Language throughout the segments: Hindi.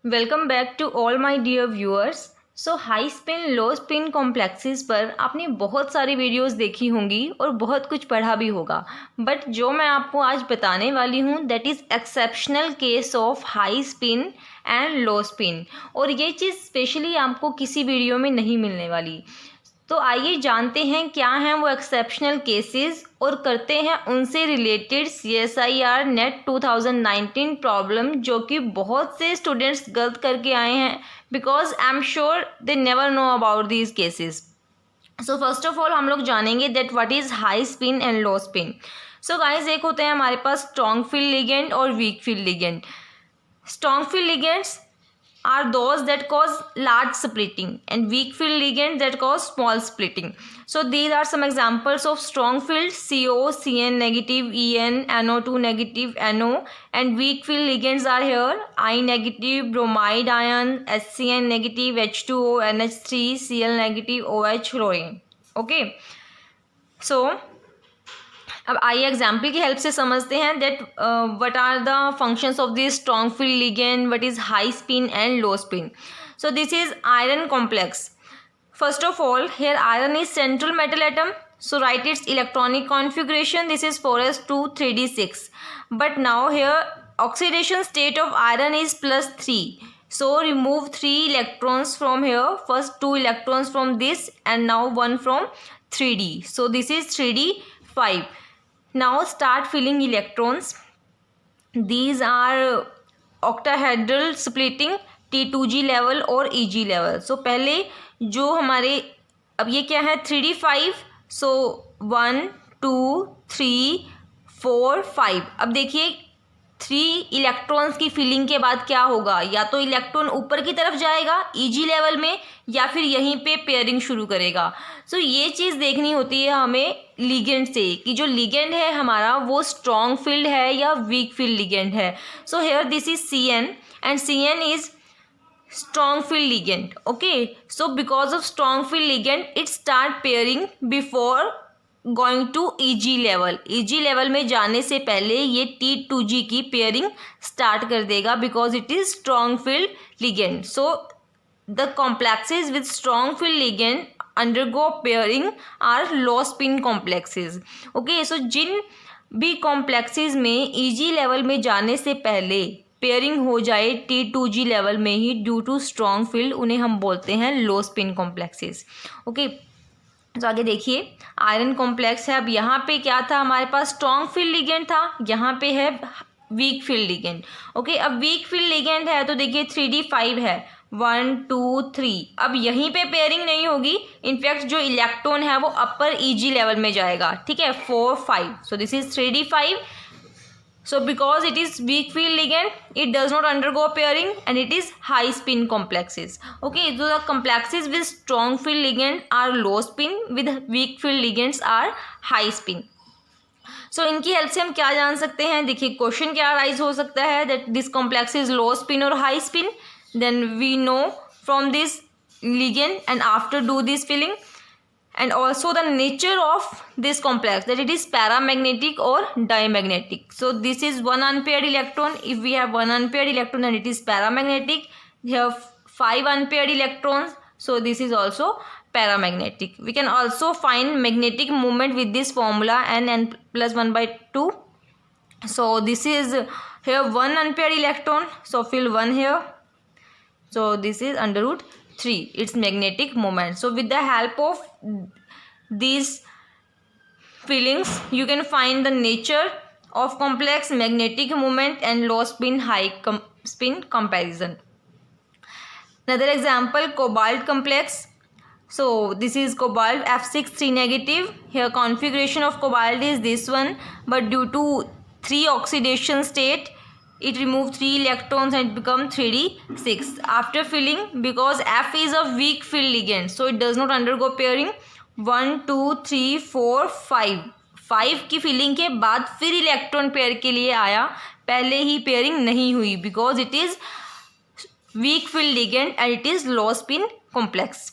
Welcome back to all my dear viewers. So high spin low spin complexes पर आपने बहुत सारी वीडियोस देखी होंगी और बहुत कुछ पढ़ा भी होगा, बट जो मैं आपको आज बताने वाली हूँ that is exceptional case of high spin and low spin. और ये चीज़ स्पेशली आपको किसी वीडियो में नहीं मिलने वाली। तो आइए जानते हैं क्या हैं वो एक्सेप्शनल केसेस और करते हैं उनसे रिलेटेड CSIR नेट 2019 प्रॉब्लम, जो कि बहुत से स्टूडेंट्स गलत करके आए हैं because I am sure they never know about these cases. So first of all हम लोग जानेंगे that what is high spin and low spin. So guys, एक होते हैं हमारे पास स्ट्रॉन्ग फील्ड लिगेंड और week field ligand. Strong field ligands are those that cause large splitting and weak field ligands that cause small splitting. So these are some examples of strong field: CO, Cn negative, En, NO2 negative, NO, and weak field ligands are here I negative, bromide ion, HCN negative, H2O, NH3, Cl negative, OH, chlorine. Okay, so अब आइए एग्जाम्पल की हेल्प से समझते हैं that what are the functions of this strong field ligand, what is high spin and low spin. So this is iron complex. First of all, here iron is central metal atom, so write its electronic configuration. This is 4s2 3d6. But now here oxidation state of iron is +3, so remove 3 electrons from here. First 2 electrons from this and now 1 from 3d, so this is 3d5. Now start filling electrons. These are octahedral splitting, T2G level और EG level. So पहले जो हमारे, अब ये क्या है 3d5, so 1 2 3 4 5. अब देखिए 3 इलेक्ट्रॉन्स की फिलिंग के बाद क्या होगा, या तो इलेक्ट्रॉन ऊपर की तरफ जाएगा EG लेवल में या फिर यहीं पे पेयरिंग शुरू करेगा. सो ये चीज़ देखनी होती है हमें लिगेंड से कि जो लिगेंड है हमारा वो स्ट्रॉन्ग फील्ड है या वीक फील्ड लिगेंड है. So here this is Cn and Cn is strong field ligand. Okay, so because of strong field ligand it start pairing before going to EG level. EG level में जाने से पहले ये T2G की पेयरिंग स्टार्ट कर देगा because it is strong field ligand. So the complexes with strong field ligand undergo pairing are low spin complexes. Okay, so जिन भी complexes में EG level में जाने से पहले पेयरिंग हो जाए T2G लेवल में ही ड्यू टू स्ट्रॉन्ग फील्ड, उन्हें हम बोलते हैं लो स्पिन कॉम्प्लेक्सेस. ओके, तो आगे देखिए आयरन कॉम्प्लेक्स है. अब यहाँ पे क्या था, हमारे पास स्ट्रॉन्ग फील्ड लिगेंड था, यहाँ पे है वीक फील्ड लिगेंड. ओके, अब वीक फील्ड लिगेंड है तो देखिए 3d5 है, 1 2 3. अब यहीं पे पेयरिंग नहीं होगी, इनफैक्ट जो इलेक्ट्रॉन है वो अपर EG लेवल में जाएगा. ठीक है, 4 5. सो this is 3d5. So because it is weak field ligand, it does not undergo pairing and it is high spin complexes. Okay, so the complexes with strong field ligand are low spin, with weak field ligands are high spin. So इनकी हेल्प से हम क्या जान सकते हैं, देखिए क्वेश्चन क्या राइज हो सकता है that this complex is low spin or high spin. Then we know from this ligand and after do this filling. And also the nature of this complex, that it is paramagnetic or diamagnetic. So this is one unpaired electron. If we have one unpaired electron then it is paramagnetic. We have 5 unpaired electrons, so this is also paramagnetic. We can also find magnetic moment with this formula n plus 1/2. So this is here one unpaired electron, so fill 1 here, so this is √3, its magnetic moment. So with the help of these fillings you can find the nature of complex, magnetic moment and low spin high spin comparison. Another example, cobalt complex. So this is cobalt F6 3 negative. Here configuration of cobalt is this one, but due to 3 oxidation state it removed 3 electrons and it become 3d6 after filling. Because F is a weak field ligand, so it does not undergo pairing. 1 2 3 4 5 की फिलिंग के बाद फिर इलेक्ट्रॉन पेयर के लिए आया, पहले ही पेयरिंग नहीं हुई because it is week field ligand and it is low spin complex.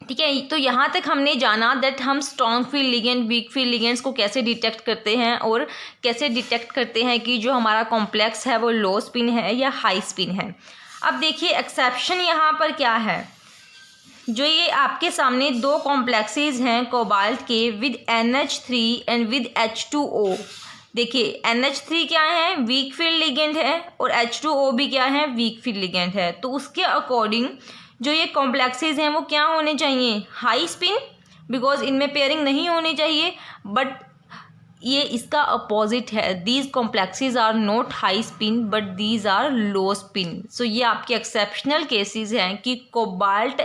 ठीक है, तो यहाँ तक हमने जाना दैट हम strong field ligand, weak field ligands को कैसे डिटेक्ट करते हैं और कैसे डिटेक्ट करते हैं कि जो हमारा कॉम्प्लेक्स है वो लो स्पिन है या हाई स्पिन है. अब देखिए एक्सेप्शन यहाँ पर क्या है, जो ये आपके सामने दो कॉम्प्लेक्सेस हैं कोबाल्ट के with NH3 and with H2O। देखिए NH3 क्या है, वीक फील्ड लिगेंड है, और H2O भी क्या है, वीक फील्ड लिगेंड है। तो उसके अकॉर्डिंग जो ये कॉम्प्लेक्सेस हैं वो क्या होने चाहिए, हाई स्पिन, बिकॉज इनमें पेयरिंग नहीं होनी चाहिए। बट ये इसका अपोजिट है, these complexes are not high spin but these are low spin. So ये आपके एक्सेप्शनल केसेस हैं कि कोबाल्ट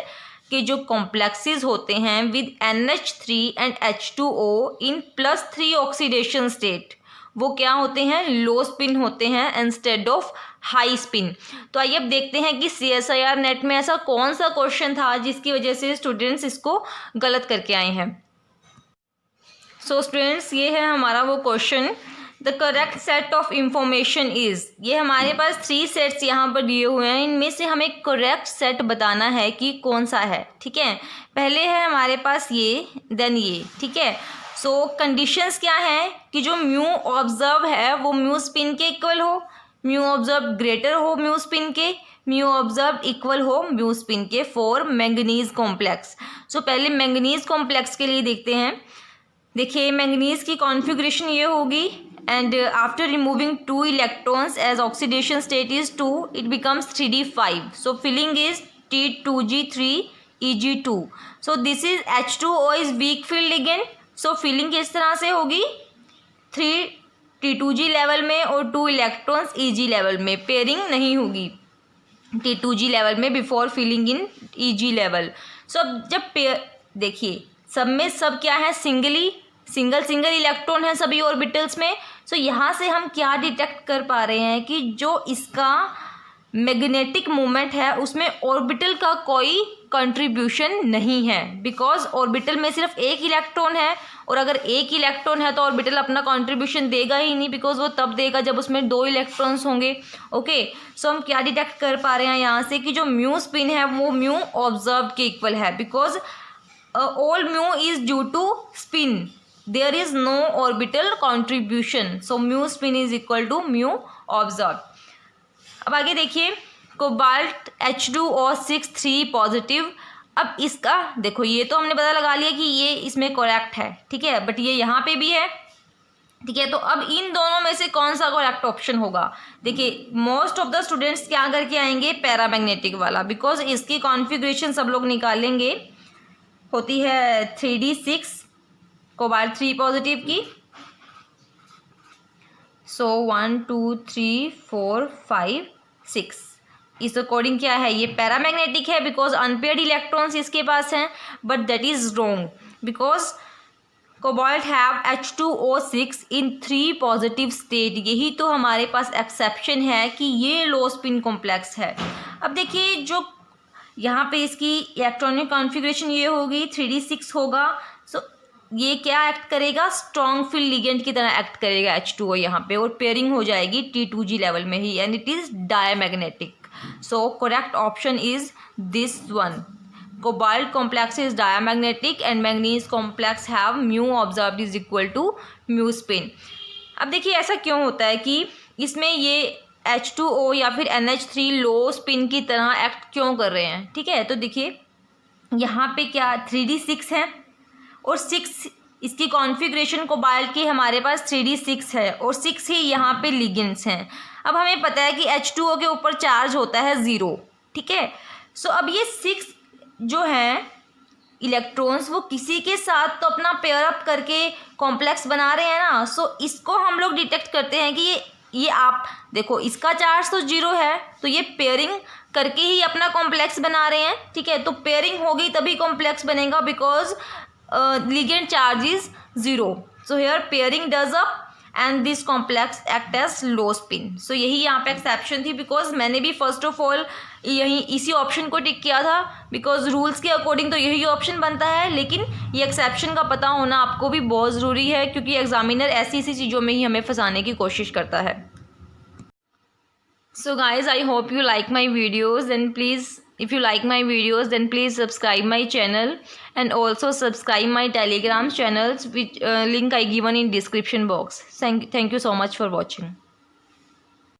के जो कॉम्प्लेक्सेस होते हैं with NH3 and H2O in +3 oxidation state, वो क्या होते हैं, लो स्पिन होते हैं इंस्टेड ऑफ हाई स्पिन। तो आइए अब देखते हैं कि CSIR नेट में ऐसा कौन सा क्वेश्चन था जिसकी वजह से स्टूडेंट्स इसको गलत करके आए हैं। सो स्टूडेंट्स, ये है हमारा वो question, the correct set of information is, ये हमारे पास 3 सेट्स यहाँ पर दिए हुए हैं, इनमें से हमें करेक्ट सेट बताना है कि कौन सा है। ठीक है, पहले है हमारे पास ये, देन ये। ठीक है, सो कंडीशंस क्या है कि जो म्यू ऑब्जर्व है वो म्यू स्पिन के इक्वल हो, म्यू ऑब्जर्व ग्रेटर हो म्यू स्पिन के, म्यू ऑब्जर्व इक्वल हो म्यू स्पिन के फॉर मैंगनीज कॉम्प्लेक्स। सो पहले मैंगनीज कॉम्प्लेक्स के लिए देखते हैं। देखिए मैंगनीज की कॉन्फ़िगरेशन ये होगी, and after removing 2 electrons as oxidation state is 2, it becomes 3d5। So filling is T2G3Eg2। So this is H2O is weak field ligand. So filling किस तरह से होगी, 3 T2G लेवल में और 2 इलेक्ट्रॉन्स Eg लेवल में, पेयरिंग नहीं होगी T2G लेवल में before filling in Eg level. So अब जब देखिए सब में सब क्या है, सिंगल इलेक्ट्रॉन है सभी ऑर्बिटल्स में। सो यहाँ से हम क्या डिटेक्ट कर पा रहे हैं कि जो इसका मैग्नेटिक मोमेंट है उसमें ऑर्बिटल का कोई कंट्रीब्यूशन नहीं है, बिकॉज ऑर्बिटल में सिर्फ एक इलेक्ट्रॉन है, और अगर एक इलेक्ट्रॉन है तो ऑर्बिटल अपना कंट्रीब्यूशन देगा ही नहीं, बिकॉज वो तब देगा जब उसमें 2 इलेक्ट्रॉन्स होंगे। ओके, सो हम क्या डिटेक्ट कर पा रहे हैं यहाँ से कि जो म्यू स्पिन है वो म्यू ऑब्जर्व के इक्वल है, because all mu is due to spin, there is no orbital contribution, so mu spin is equal to mu observed। अब आगे देखिए कोबाल्ट H2O6 3 पॉजिटिव। अब इसका देखो, ये तो हमने पता लगा लिया कि ये इसमें करेक्ट है, ठीक है, बट ये यहाँ पे भी है, ठीक है। तो अब इन दोनों में से कौन सा करेक्ट ऑप्शन होगा, देखिए मोस्ट ऑफ द स्टूडेंट्स क्या करके आएंगे, पैरामैग्नेटिक वाला, बिकॉज इसकी कॉन्फ़िगरेशन सब लोग निकालेंगे, होती है 3d6 कोबाल्ट 3 पॉजिटिव की। सो 1 2 3 4 5 6 इस अकॉर्डिंग क्या है, ये पैरामैग्नेटिक है बिकॉज अनपेयर्ड इलेक्ट्रॉन्स इसके पास हैं, but that is wrong because cobalt have H2O6 in 3 positive state. यही तो हमारे पास एक्सेप्शन है कि ये लो स्पिन कॉम्प्लेक्स है। अब देखिए जो यहाँ पे इसकी इलेक्ट्रॉनिक कॉन्फ़िगरेशन ये होगी 3d6 होगा। सो ये क्या एक्ट करेगा, स्ट्रॉन्ग फील्ड लिगेंड की तरह एक्ट करेगा H2O यहाँ पे, और पेयरिंग हो जाएगी T2G लेवल में ही, and it is diamagnetic. So correct option is this one, cobalt complex is diamagnetic and manganese complex have mu observed is equal to mu spin. अब देखिए ऐसा क्यों होता है कि इसमें ये H2O या फिर NH3 लो स्पिन की तरह एक्ट क्यों कर रहे हैं, ठीक है। तो देखिए यहाँ पे क्या 3d6 है और 6 इसकी कॉन्फ़िगरेशन कोबाल्ट की हमारे पास 3d6 है और 6 ही यहाँ पे लिगेंड्स हैं। अब हमें पता है कि H2O के ऊपर चार्ज होता है 0, ठीक है। सो अब ये 6 जो हैं इलेक्ट्रॉन्स वो किसी के साथ तो अपना पेयर अप करके कॉम्प्लेक्स बना रहे हैं ना। सो इसको हम लोग डिटेक्ट करते हैं कि ये आप देखो इसका चार्ज तो 0 है, तो ये पेयरिंग करके ही अपना कॉम्प्लेक्स बना रहे हैं, ठीक है। तो पेयरिंग होगी तभी कॉम्प्लेक्स बनेगा because ligand charge is 0। So here pairing does up and this complex act as low spin. So यही यहाँ पे एक्सेप्शन थी, बिकॉज मैंने भी फर्स्ट ऑफ ऑल यही इसी ऑप्शन को टिक किया था, बिकॉज रूल्स के अकॉर्डिंग तो यही ऑप्शन बनता है, लेकिन ये एक्सेप्शन का पता होना आपको भी बहुत ज़रूरी है क्योंकि एग्जामिनर ऐसी चीज़ों में ही हमें फंसाने की कोशिश करता है। So guys I hope you like my videos, then please if you like my videos then please subscribe my channel and also subscribe my telegram channels which link I given in description box. Thank you so much for watching.